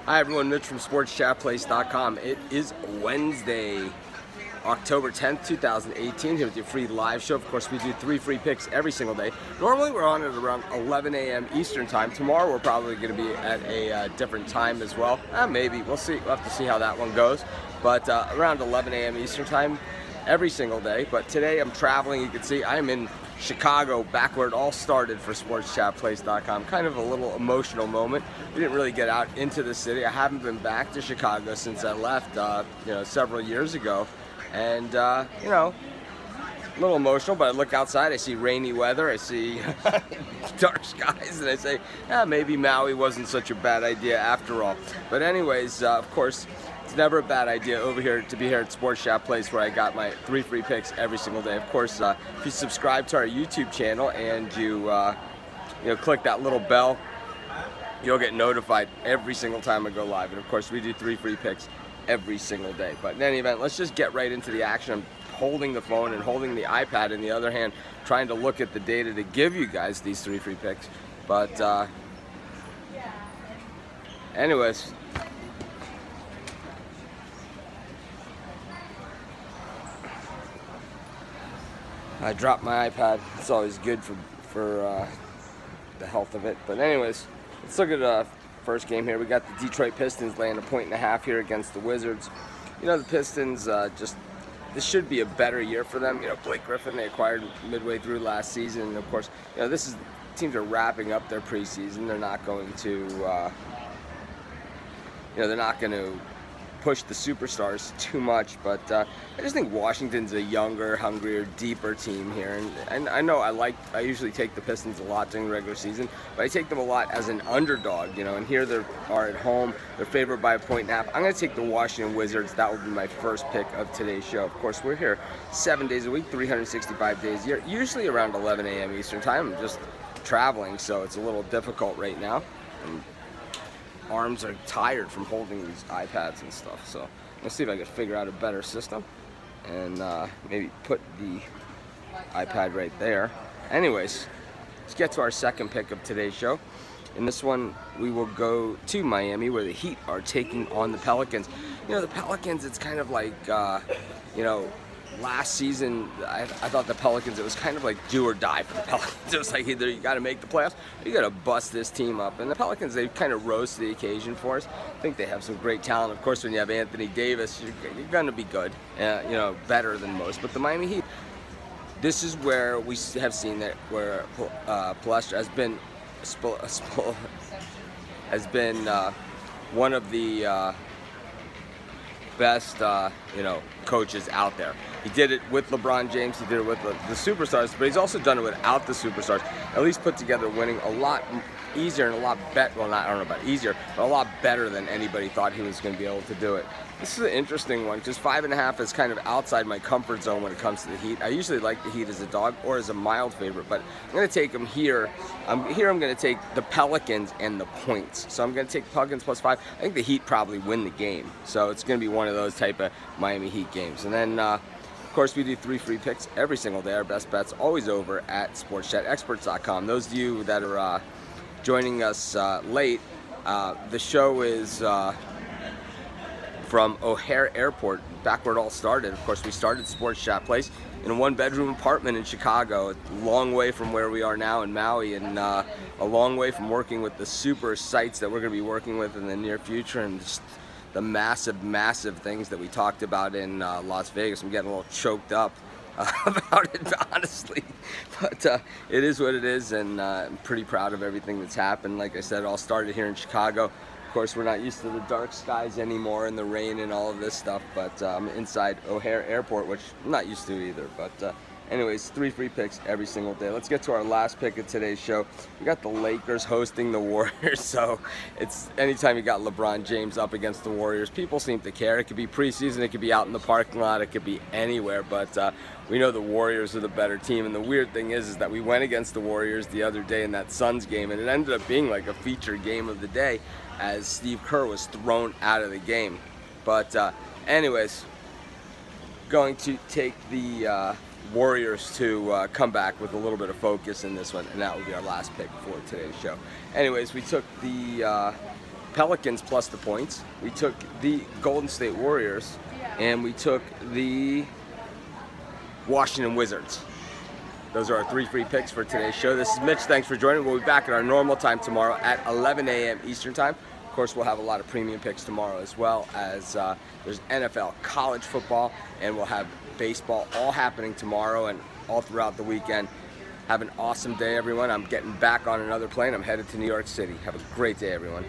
Hi everyone, Mitch from SportsChatPlace.com. It is Wednesday, October 10th, 2018, here with your free live show. Of course, we do 3 free picks every single day. Normally we're on at around 11 a.m. Eastern time. Tomorrow we're probably going to be at a different time as well. Maybe, we'll see. We'll have to see how that one goes. But around 11 a.m. Eastern time every single day. But today I'm traveling. You can see I'm in Chicago, back where it all started for SportsChatPlace.com. Kind of a little emotional moment. We didn't really get out into the city. I haven't been back to Chicago since I left, several years ago. And, a little emotional, but I look outside, I see rainy weather, I see dark skies, and I say, maybe Maui wasn't such a bad idea after all. But anyways, of course, it's never a bad idea to be here at Sports Chat Place, where I got my 3 free picks every single day. Of course, if you subscribe to our YouTube channel and you click that little bell, you'll get notified every single time I go live. And of course, we do 3 free picks every single day. But in any event, let's just get right into the action. I'm holding the phone and holding the iPad in the other hand, trying to look at the data to give you guys these 3 free picks. But anyways, I dropped my iPad. It's always good for the health of it. But anyways, let's look at the first game here. We got the Detroit Pistons laying 1.5 here against the Wizards. The Pistons this should be a better year for them. Blake Griffin they acquired midway through last season, and of course, teams are wrapping up their preseason. They're not going to push the superstars too much, but I just think Washington's a younger, hungrier, deeper team here, and I know I usually take the Pistons a lot during the regular season, but I take them a lot as an underdog, and here they are at home, they're favored by 1.5. I'm going to take the Washington Wizards. That will be my first pick of today's show. Of course, we're here 7 days a week, 365 days a year, usually around 11 a.m. Eastern time. I'm just traveling, so it's a little difficult right now. Arms are tired from holding these iPads and stuff, so let's see if I can figure out a better system and maybe put the iPad right there. Anyways, let's get to our second pick of today's show. In this one, we will go to Miami, where the Heat are taking on the Pelicans. The Pelicans, it's kind of like, last season, I thought the Pelicans, it was kind of like do or die for the Pelicans. It was like either you got to make the playoffs or you got to bust this team up. And the Pelicans, they kind of rose to the occasion for us. I think they have some great talent. Of course, when you have Anthony Davis, you're going to be good, better than most. But the Miami Heat, this is where we have seen that where Palestra has been one of the best coaches out there. He did it with LeBron James, he did it with the superstars, but he's also done it without the superstars. At least put together winning a lot easier and a lot better, well, I don't know about easier, but a lot better than anybody thought he was going to be able to do it. This is an interesting one, because 5.5 is kind of outside my comfort zone when it comes to the Heat. I usually like the Heat as a dog or as a mild favorite, but I'm going to take them here. I'm going to take the Pelicans and the points. So I'm going to take Pelicans +5. I think the Heat probably win the game. So it's going to be one of those type of Miami Heat games. And then, of course, we do 3 free picks every single day. Our best bets always over at SportsChatExperts.com. Those of you that are joining us late, the show is from O'Hare Airport, back where it all started. Of course, we started Sports Chat Place in a 1-bedroom apartment in Chicago, a long way from where we are now in Maui, and a long way from working with the super sites that we're going to be working with in the near future, and just the massive things that we talked about in Las Vegas. I'm getting a little choked up about it, honestly, but it is what it is, and I'm pretty proud of everything that's happened. Like I said, it all started here in Chicago. Of course, we're not used to the dark skies anymore and the rain and all of this stuff, but I'm inside O'Hare Airport, which I'm not used to either. But anyways, 3 free picks every single day. Let's get to our last pick of today's show. We got the Lakers hosting the Warriors, so it's anytime you got LeBron James up against the Warriors, people seem to care. It could be preseason, it could be out in the parking lot, it could be anywhere, but we know the Warriors are the better team. And the weird thing is that we went against the Warriors the other day in that Suns game, and it ended up being like a featured game of the day, as Steve Kerr was thrown out of the game. But anyways, going to take the Warriors to come back with a little bit of focus in this one, and that will be our last pick for today's show. Anyways, we took the Pelicans plus the points. We took the Golden State Warriors, and we took the Washington Wizards. Those are our 3 free picks for today's show. This is Mitch. Thanks for joining. We'll be back at our normal time tomorrow at 11 a.m. Eastern Time. Of course, we'll have a lot of premium picks tomorrow, as well as there's NFL, college football, and we'll have baseball all happening tomorrow and all throughout the weekend. Have an awesome day, everyone. I'm getting back on another plane. I'm headed to New York City. Have a great day, everyone.